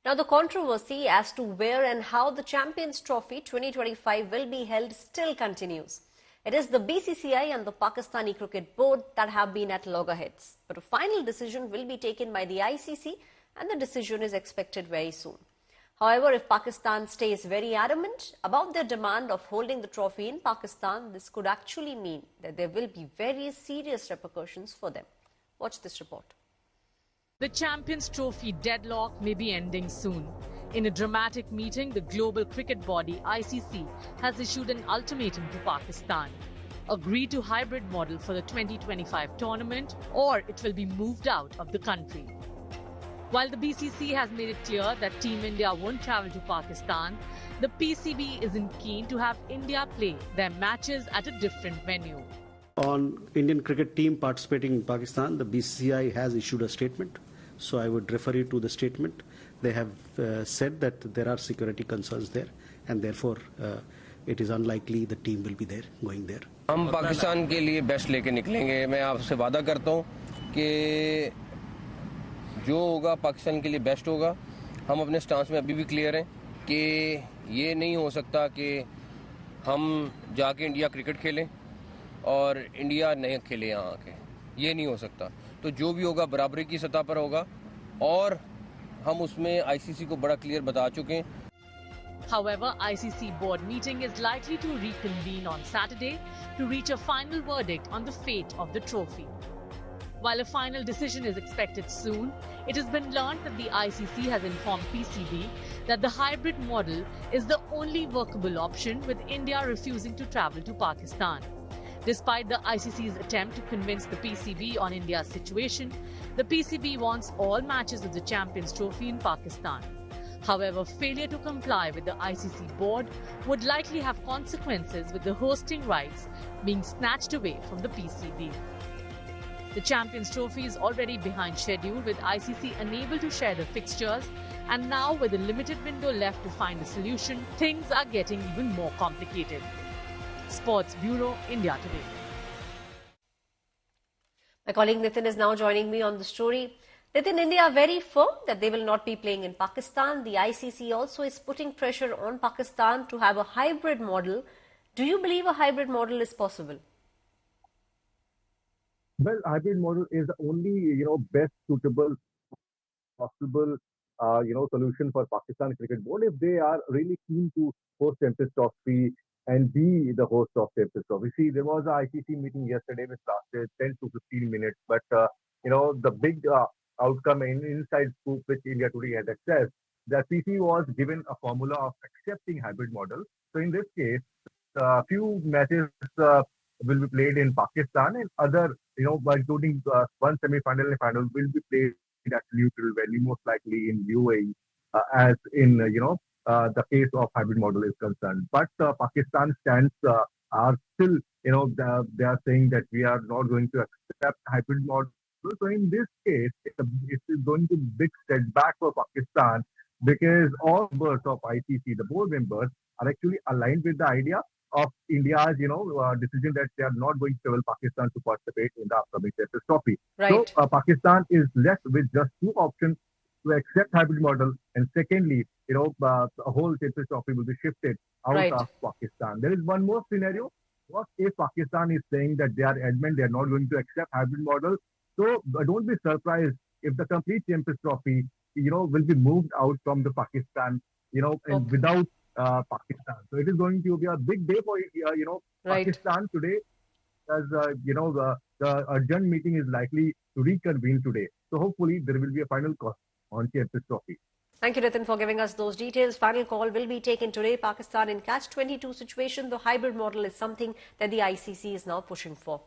Now, the controversy as to where and how the Champions Trophy 2025 will be held still continues. It is the BCCI and the Pakistani Cricket Board that have been at loggerheads. But a final decision will be taken by the ICC, and the decision is expected very soon. However, if Pakistan stays very adamant about their demand of holding the trophy in Pakistan, this could actually mean that there will be very serious repercussions for them. Watch this report. The Champions Trophy deadlock may be ending soon. In a dramatic meeting, the global cricket body ICC has issued an ultimatum to Pakistan. Agree to hybrid model for the 2025 tournament or it will be moved out of the country. While the BCC has made it clear that Team India won't travel to Pakistan, the PCB isn't keen to have India play their matches at a different venue. On Indian cricket team participating in Pakistan, the BCCI has issued a statement. So I would refer you to the statement. They have said that there are security concerns there, and therefore it is unlikely the team will be there, going there. हम पाकिस्तान के लिए best लेके निकलेंगे. मैं आपसे वादा करता हूँ कि जो होगा पाकिस्तान के लिए बेस्ट होगा. हम अपने स्टांस में अभी भी क्लियर हैं कि ये नहीं हो सकता कि हम जाके इंडिया क्रिकेट खेलें और इंडिया नहीं खेले यहाँ आके. ये नहीं हो सकता. तो जो भी होगा बराबरी की सतह पर होगा और हम उसमें आईसीसी को बड़ा क्लियर बता चुके हैं. However, ICC board meeting is likely to reconvene on Saturday to reach a final verdict on the fate of the trophy. While a final decision is expected soon, it has been learned that the ICC has informed PCB that the hybrid model is the only workable option, with India refusing to travel to Pakistan. Despite the ICC's attempt to convince the PCB on India's situation, the PCB wants all matches of the Champions Trophy in Pakistan. However, failure to comply with the ICC board would likely have consequences, with the hosting rights being snatched away from the PCB. The Champions Trophy is already behind schedule, with ICC unable to share the fixtures, and now with a limited window left to find a solution, things are getting even more complicated. Sports Bureau, India Today. My colleague Nitin is now joining me on the story. Nitin, India are very firm that they will not be playing in Pakistan. The ICC also is putting pressure on Pakistan to have a hybrid model. Do you believe a hybrid model is possible? Well, hybrid model is the only, best suitable, possible, solution for Pakistan Cricket Board if they are really keen to host Champions Trophy and be the host of Champions Trophy. See, there was an ICC meeting yesterday which lasted 10 to 15 minutes, but the big outcome and inside scoop which India Today has accessed, that PC was given a formula of accepting hybrid model. So in this case, a few matches will be played in Pakistan, and other, including one semi-final and final, will be played at neutral venue, most likely in UAE, as in, the case of hybrid model is concerned. But Pakistan stands are still, they are saying that we are not going to accept hybrid model. So in this case, it is going to be a big setback for Pakistan, because all members of ICC, the board members, are actually aligned with the idea of India's, decision that they are not going to travel Pakistan to participate in the upcoming Champions Trophy. Right. So Pakistan is left with just two options: to accept hybrid model, and secondly, the whole Champions Trophy will be shifted out of Pakistan. There is one more scenario. What if Pakistan is saying that they are adamant, they are not going to accept hybrid model? So don't be surprised if the complete Champions Trophy, will be moved out from the Pakistan, and without Pakistan. So it is going to be a big day for, Pakistan today, as, the urgent meeting is likely to reconvene today. So hopefully there will be a final call on Champions Trophy. Thank you, Nitin, for giving us those details. Final call will be taken today. Pakistan in catch-22 situation. The hybrid model is something that the ICC is now pushing for.